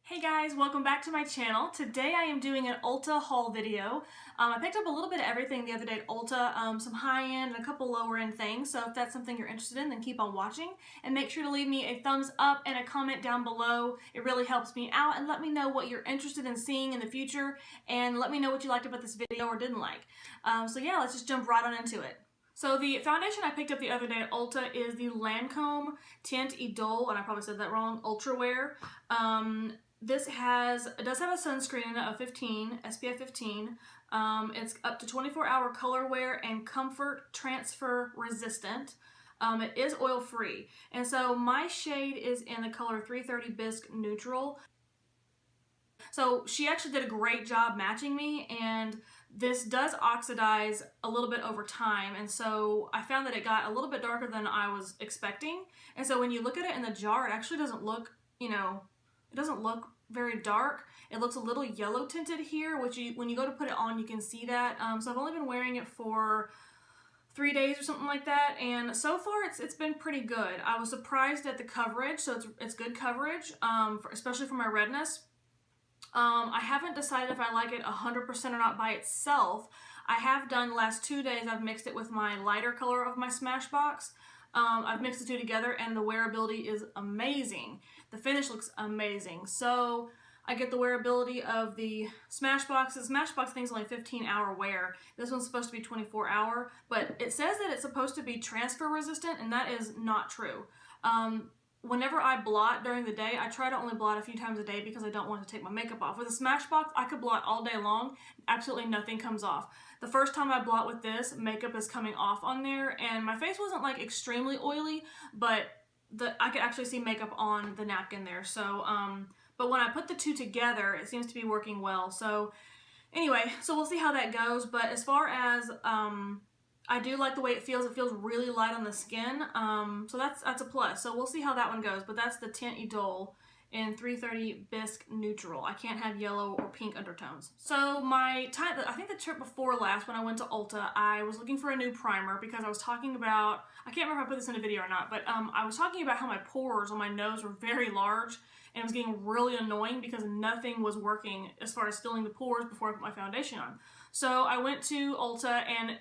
Hey guys, welcome back to my channel. Today I am doing an Ulta haul video. I picked up a little bit of everything the other day at Ulta, some high-end and a couple lower-end things, so if that's something you're interested in, then keep on watching. And make sure to leave me a thumbs up and a comment down below. It really helps me out, and let me know what you're interested in seeing in the future, and let me know what you liked about this video or didn't like. So yeah, let's just jump right on into it. So the foundation I picked up the other day at Ulta is the Lancome Tint Idole, and I probably said that wrong, Ultra Wear. It does have a sunscreen in it of 15, SPF 15. It's up to 24-hour color wear and comfort transfer resistant. It is oil free. And so my shade is in the color 330 Bisque Neutral. So she actually did a great job matching me, and this does oxidize a little bit over time, and so I found that it got a little bit darker than I was expecting. And so when you look at it in the jar, it actually doesn't look, it doesn't look very dark. It looks a little yellow tinted here, which when you go to put it on, you can see that. So I've only been wearing it for 3 days or something like that, and so far it's been pretty good. I was surprised at the coverage, so it's good coverage, especially for my redness. I haven't decided if I like it 100% or not by itself. I have done the last 2 days, I've mixed it with my lighter color of my Smashbox. I've mixed the two together, and the wearability is amazing. The finish looks amazing. So I get the wearability of the Smashbox. The Smashbox thing's only 15-hour wear. This one's supposed to be 24-hour, but it says that it's supposed to be transfer resistant, and that is not true. Whenever I blot during the day, I try to only blot a few times a day because I don't want to take my makeup off. With a Smashbox, I could blot all day long. Absolutely nothing comes off. The first time I blot with this, makeup is coming off on there, and my face wasn't like extremely oily, but I could actually see makeup on the napkin there. So, but when I put the two together, it seems to be working well. So anyway, so we'll see how that goes. But as far as, I do like the way it feels. It feels really light on the skin, so that's a plus. So we'll see how that one goes, but that's the Tint Idole in 330 Bisque Neutral. I can't have yellow or pink undertones. So I think the trip before last when I went to Ulta, I was looking for a new primer because I was talking about, I can't remember if I put this in a video or not, but I was talking about how my pores on my nose were very large, and it was getting really annoying because nothing was working as far as filling the pores before I put my foundation on. So I went to Ulta, and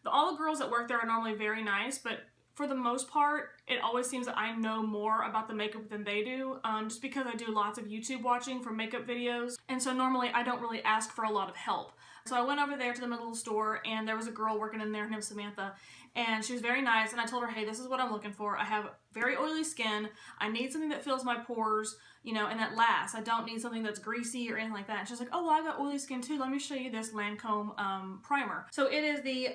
all the girls that work there are normally very nice, but for the most part, it always seems that I know more about the makeup than they do, just because I do lots of YouTube watching for makeup videos, and so normally I don't really ask for a lot of help. So I went over there to the middle store, and there was a girl working in there, her name was Samantha, and she was very nice, and I told her, hey, this is what I'm looking for. I have very oily skin. I need something that fills my pores, and that lasts. I don't need something that's greasy or anything like that. And she's like, oh, well, I got oily skin too. Let me show you this Lancome primer. So it is the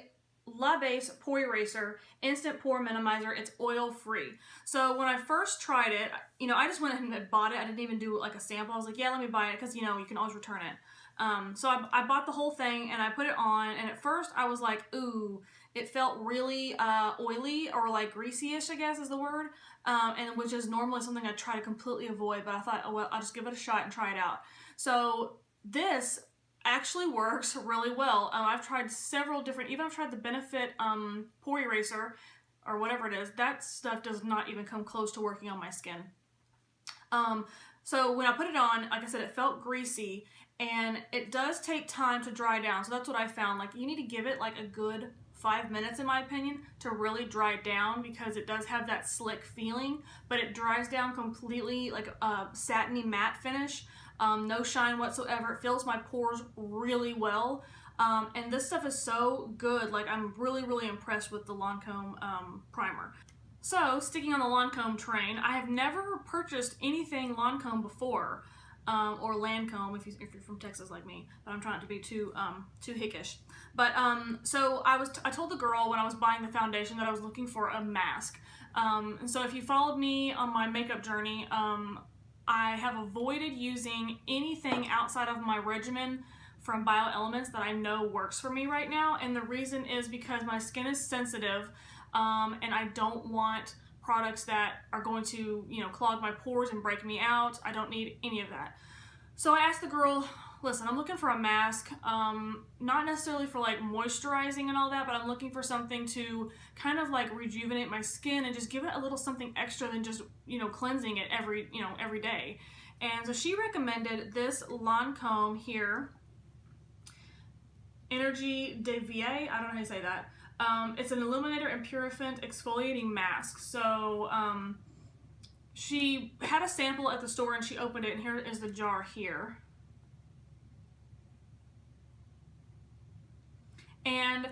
La Base Pore Eraser Instant Pore Minimizer. It's oil free. So when I first tried it, I just went ahead and bought it. I didn't even do like a sample. I was like, yeah, let me buy it because you can always return it. So I bought the whole thing and I put it on, and at first I was like, ooh, it felt really oily or like greasy-ish, I guess is the word, and which is normally something I try to completely avoid, but I thought, oh well, I'll just give it a shot and try it out. So this actually works really well. I've tried several different, even I've tried the Benefit Pore Eraser, or whatever it is. That stuff does not even come close to working on my skin. So when I put it on, like I said, it felt greasy, and it does take time to dry down. So that's what I found. Like, you need to give it like a good 5 minutes, in my opinion, to really dry down, because it does have that slick feeling, but it dries down completely, like a satiny matte finish. No shine whatsoever. It fills my pores really well, and this stuff is so good. Like, I'm really, really impressed with the Lancome primer. So, sticking on the Lancome train, I have never purchased anything Lancome before, or Lancome if you're from Texas like me, but I'm trying not to be too hickish. But so I told the girl when I was buying the foundation that I was looking for a mask. And so if you followed me on my makeup journey, I have avoided using anything outside of my regimen from BioElements that I know works for me right now, and the reason is because my skin is sensitive, and I don't want products that are going to, clog my pores and break me out. I don't need any of that. So I asked the girl, listen, I'm looking for a mask, not necessarily for like moisturizing and all that, but I'm looking for something to kind of like rejuvenate my skin and just give it a little something extra than just, cleansing it every day. And so she recommended this Lancome here, Energy de Vie, I don't know how you say that. It's an illuminator and purificant exfoliating mask. So she had a sample at the store and she opened it, and here is the jar here. And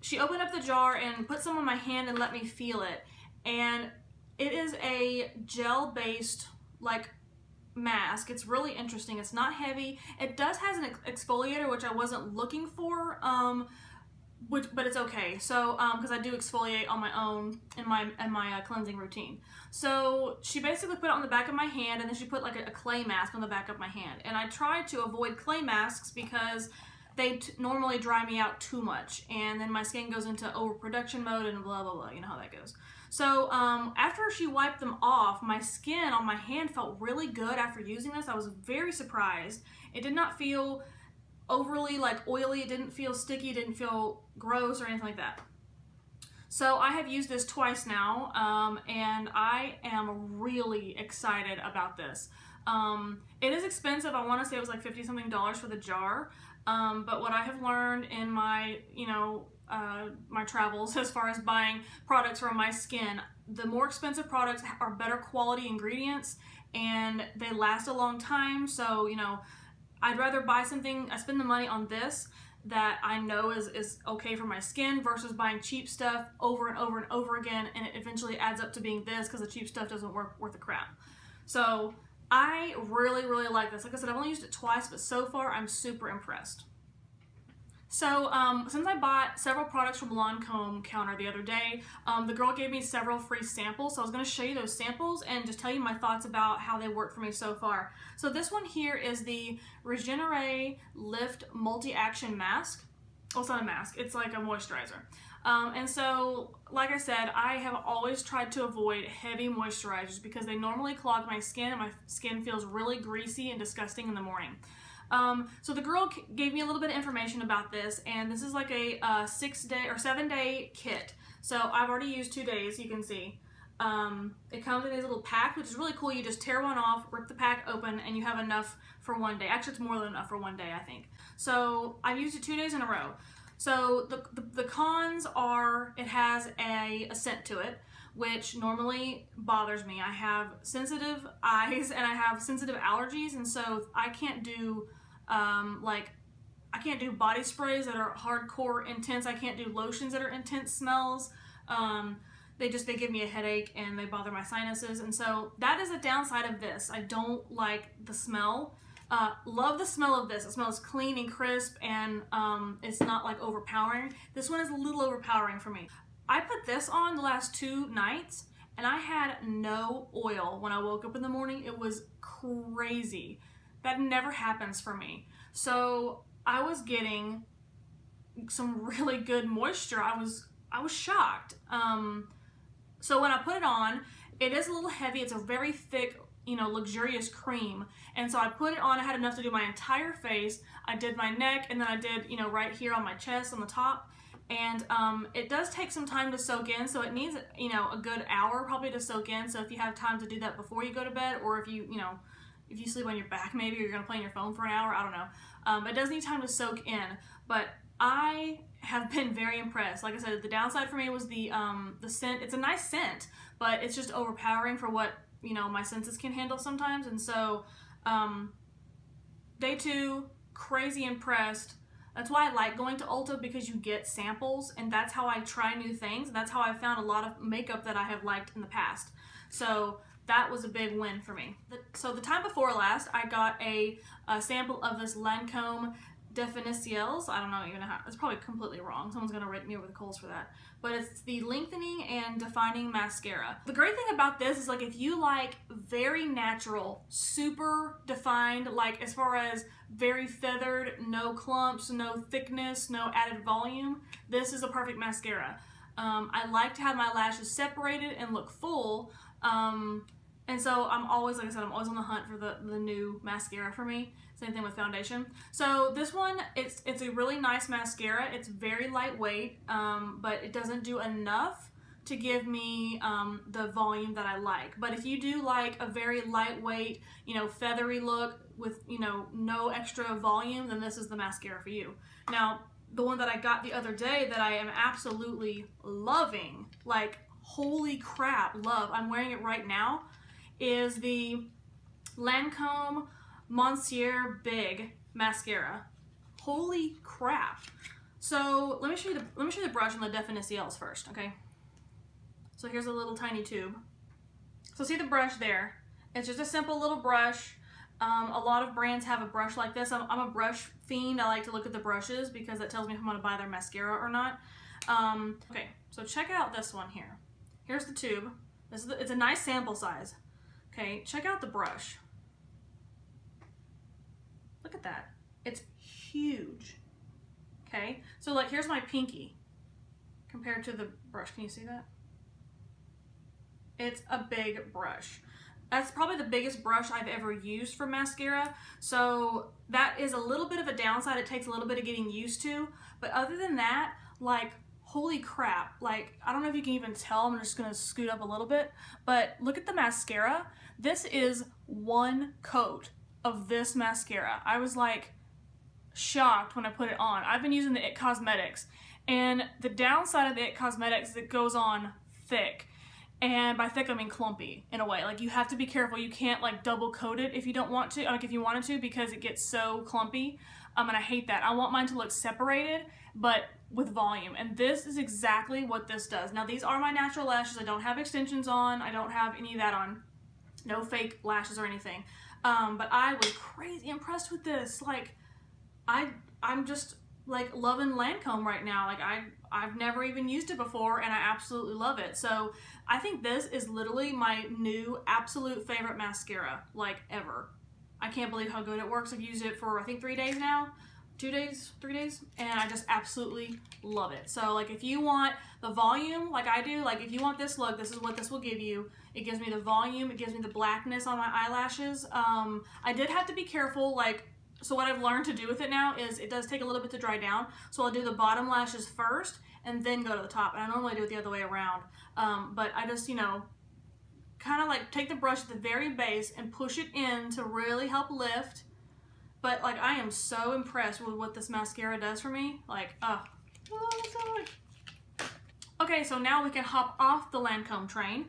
she opened up the jar and put some on my hand and let me feel it. And it is a gel-based like mask. It's really interesting. It's not heavy. It does has an exfoliator, which I wasn't looking for, but it's okay. So because I do exfoliate on my own in my cleansing routine. So she basically put it on the back of my hand, and then she put like a clay mask on the back of my hand. And I tried to avoid clay masks because they normally dry me out too much, and then my skin goes into overproduction mode and blah blah blah. You know how that goes. So after she wiped them off, my skin on my hand felt really good after using this. I was very surprised. It did not feel overly like oily. It didn't feel sticky. It didn't feel gross or anything like that. So I have used this twice now, and I am really excited about this. It is expensive. I want to say it was like $50-something for the jar. But what I have learned in my, my travels as far as buying products for my skin, the more expensive products are better quality ingredients and they last a long time. So, I'd rather buy something, I spend the money on this that I know is okay for my skin versus buying cheap stuff over and over and over again, and it eventually adds up to being this because the cheap stuff doesn't work worth a crap. So I really, really like this. Like I said, I've only used it twice, but so far I'm super impressed. So since I bought several products from Lancome counter the other day, the girl gave me several free samples. So I was going to show you those samples and just tell you my thoughts about how they work for me so far. So this one here is the Regenerate Lift Multi-Action Mask. Well, it's not a mask, it's like a moisturizer. And so, like I said, I have always tried to avoid heavy moisturizers because they normally clog my skin and my skin feels really greasy and disgusting in the morning. So the girl gave me a little bit of information about this, and this is like a 6-day or 7-day kit. So I've already used 2 days, you can see. It comes in these little packs, which is really cool. You just tear one off, rip the pack open, and you have enough for 1 day. Actually, it's more than enough for 1 day, I think. So I've used it 2 days in a row. So the cons are it has a scent to it, which normally bothers me. I have sensitive eyes and I have sensitive allergies, and so I can't do I can't do body sprays that are hardcore intense. I can't do lotions that are intense smells. They give me a headache and they bother my sinuses, and so that is a downside of this. I don't like the smell. Love the smell of this. It smells clean and crisp, and it's not like overpowering. This one is a little overpowering for me. I put this on the last 2 nights and I had no oil when I woke up in the morning. It was crazy. That never happens for me. So I was getting some really good moisture. I was shocked. So when I put it on, it is a little heavy. It's a very thick, luxurious cream. And so I put it on. I had enough to do my entire face. I did my neck, and then I did, right here on my chest on the top. And it does take some time to soak in, so it needs, a good hour probably to soak in. So if you have time to do that before you go to bed, or if you, if you sleep on your back maybe, or you're gonna play on your phone for an hour, I don't know. It does need time to soak in, but I have been very impressed. Like I said, the downside for me was the scent. It's a nice scent, but it's just overpowering for what, my senses can handle sometimes. And so, day 2, crazy impressed. That's why I like going to Ulta, because you get samples, and that's how I try new things. That's how I found a lot of makeup that I have liked in the past. So that was a big win for me. So the time before last, I got a sample of this Lancome Definitions. I don't know even how, it's probably completely wrong. Someone's gonna rake me over the coals for that. But it's the Lengthening and Defining Mascara. The great thing about this is, like, if you like very natural, super defined, like as far as very feathered, no clumps, no thickness, no added volume, this is a perfect mascara. I like to have my lashes separated and look full. And so I'm always, like I said, I'm always on the hunt for the new mascara for me. Same thing with foundation. So this one, it's a really nice mascara. It's very lightweight, but it doesn't do enough to give me the volume that I like. But if you do like a very lightweight, you know, feathery look with, you know, no extra volume, then this is the mascara for you. Now, the one that I got the other day that I am absolutely loving, like holy crap, love, I'm wearing it right now, is the Lancome Monsieur Big mascara. Holy crap. So let me show you the brush and the Definitions first, okay? So here's a little tiny tube. So see the brush there? It's just a simple little brush. A lot of brands have a brush like this. I'm a brush fiend. I like to look at the brushes because that tells me if I'm gonna buy their mascara or not. Okay, so check out this one here. Here's the tube. It's a nice sample size. Okay, check out the brush. Look at that. It's huge. Okay, so like here's my pinky compared to the brush. Can you see that? It's a big brush. That's probably the biggest brush I've ever used for mascara. So that is a little bit of a downside. It takes a little bit of getting used to. But other than that, like, holy crap. Like, I don't know if you can even tell. I'm just going to scoot up a little bit. But look at the mascara. This is one coat of this mascara. I was like shocked when I put it on. I've been using the IT Cosmetics. And the downside of the IT Cosmetics is it goes on thick. And by thick, I mean clumpy in a way. Like, you have to be careful. You can't like double coat it if you don't want to, like if you wanted to, because it gets so clumpy. And I hate that. I want mine to look separated, but with volume. And this is exactly what this does. Now, these are my natural lashes. I don't have extensions on. I don't have any of that on. No fake lashes or anything. But I was crazy impressed with this. Like, I'm just like loving Lancome right now. Like, I've never even used it before and I absolutely love it. So I think this is literally my new absolute favorite mascara, like, ever. I can't believe how good it works. I've used it for I think 3 days now, 2 days, 3 days, and I just absolutely love it. So like, if you want the volume like I do, like if you want this look, this is what this will give you. It gives me the volume, it gives me the blackness on my eyelashes. I did have to be careful, like, so what I've learned to do with it now is it does take a little bit to dry down. So I'll do the bottom lashes first and then go to the top. And I normally do it the other way around. But I just, you know, kind of like take the brush at the very base and push it in to really help lift. But like, I am so impressed with what this mascara does for me. Like, oh, okay, so now we can hop off the Lancome train.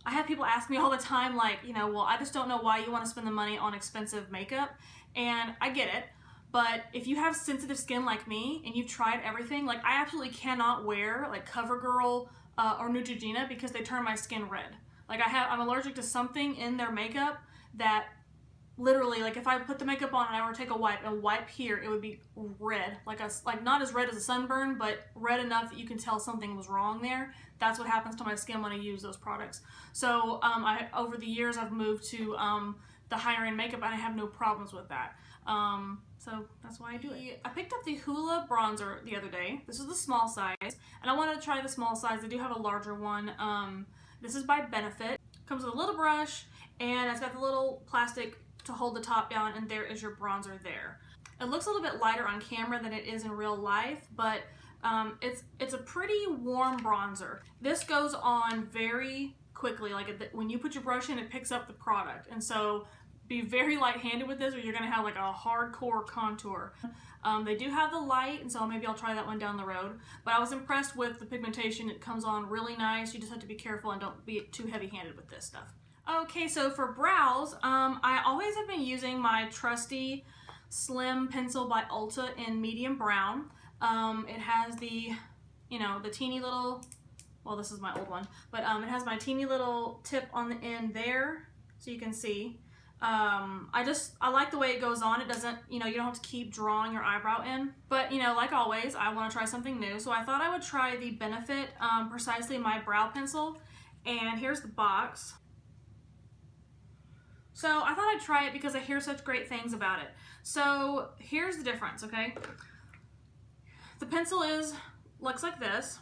I have people ask me all the time, like, you know, well, I just don't know why you want to spend the money on expensive makeup. And I get it. But if you have sensitive skin like me and you've tried everything, like, I absolutely cannot wear like CoverGirl or Neutrogena because they turn my skin red. Like, I'm allergic to something in their makeup that literally, like, if I put the makeup on and I were to take a wipe and wipe here, it would be red. Like not as red as a sunburn, but red enough that you can tell something was wrong there. That's what happens to my skin when I use those products. So over the years, I've moved to the higher end makeup and I have no problems with that. So that's why I do it. I picked up the Hoola bronzer the other day. This is the small size, and I wanted to try the small size. They do have a larger one. This is by Benefit. Comes with a little brush, and it's got the little plastic to hold the top down, and there is your bronzer there. It looks a little bit lighter on camera than it is in real life, but it's a pretty warm bronzer. This goes on very quickly. Like, when you put your brush in, it picks up the product, and so be very light-handed with this or you're gonna have like a hardcore contour. They do have the light, and so maybe I'll try that one down the road. But I was impressed with the pigmentation. It comes on really nice. You just have to be careful and don't be too heavy-handed with this stuff. Okay, so for brows, I always have been using my trusty Slim Pencil by Ulta in medium brown. It has the, you know, the teeny little, well, this is my old one, but it has my teeny little tip on the end there, so you can see. I like the way it goes on. It doesn't, you know, you don't have to keep drawing your eyebrow in. But, you know, like always, I want to try something new. So I thought I would try the Benefit Precisely My Brow Pencil. And here's the box. So I thought I'd try it because I hear such great things about it. So here's the difference, okay? The pencil looks like this.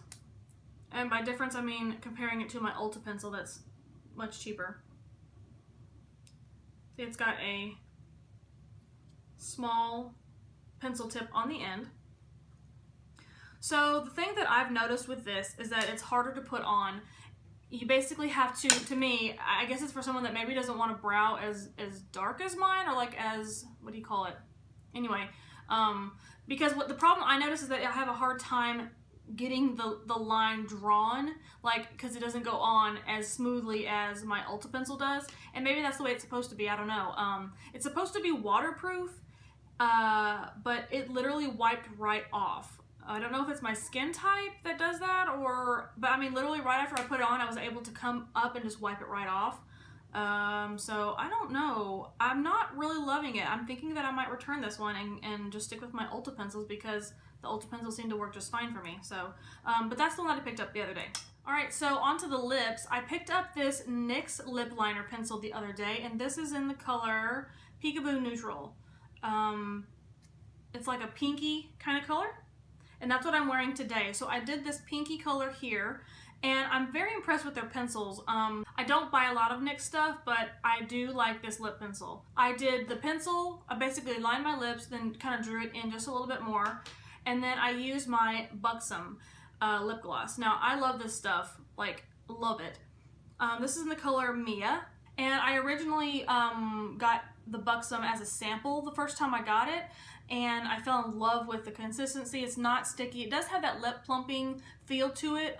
And by difference, I mean comparing it to my Ulta pencil that's much cheaper. See, it's got a small pencil tip on the end. So the thing that I've noticed with this is that it's harder to put on. You basically have to me, I guess it's for someone that maybe doesn't want a brow as dark as mine, or like as, what do you call it? Anyway, because what the problem I notice is that I have a hard time getting the line drawn, like, because it doesn't go on as smoothly as my Ulta pencil does, and maybe that's the way it's supposed to be, I don't know. It's supposed to be waterproof, but it literally wiped right off. I don't know if it's my skin type that does that, but I mean, literally right after I put it on, I was able to come up and just wipe it right off. So I don't know. I'm not really loving it. I'm thinking that I might return this one and just stick with my Ulta pencils, because the Ulta pencils seem to work just fine for me. So, but that's the one that I picked up the other day. Alright, so onto the lips. I picked up this NYX lip liner pencil the other day, and this is in the color Peekaboo Neutral. It's like a pinky kind of color, and that's what I'm wearing today. So I did this pinky color here, and I'm very impressed with their pencils. I don't buy a lot of NYX stuff, but I do like this lip pencil. I did the pencil, I basically lined my lips, then kind of drew it in just a little bit more, and then I used my Buxom lip gloss. Now, I love this stuff, like, love it. This is in the color Mia, and I originally got the Buxom as a sample the first time I got it, and I fell in love with the consistency. It's not sticky. It does have that lip plumping feel to it,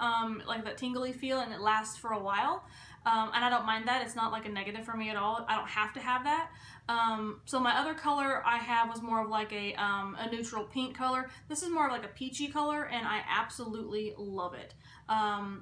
like that tingly feel, and it lasts for a while. And I don't mind that. It's not like a negative for me at all. I don't have to have that. So my other color I have was more of like a neutral pink color. This is more of like a peachy color, and I absolutely love it.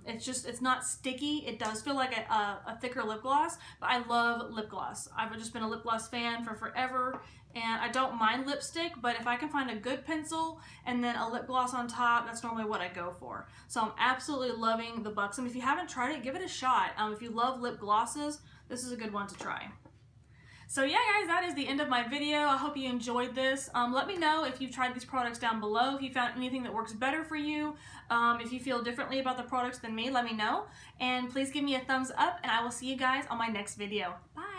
It's not sticky. It does feel like a thicker lip gloss, but I love lip gloss. I've just been a lip gloss fan for forever, and I don't mind lipstick, but if I can find a good pencil and then a lip gloss on top, that's normally what I go for. So I'm absolutely loving the Buxom. If you haven't tried it, give it a shot. If you love lip glosses, this is a good one to try. So yeah, guys, that is the end of my video. I hope you enjoyed this. Let me know if you've tried these products down below, if you found anything that works better for you. If you feel differently about the products than me, let me know. And please give me a thumbs up, and I will see you guys on my next video. Bye!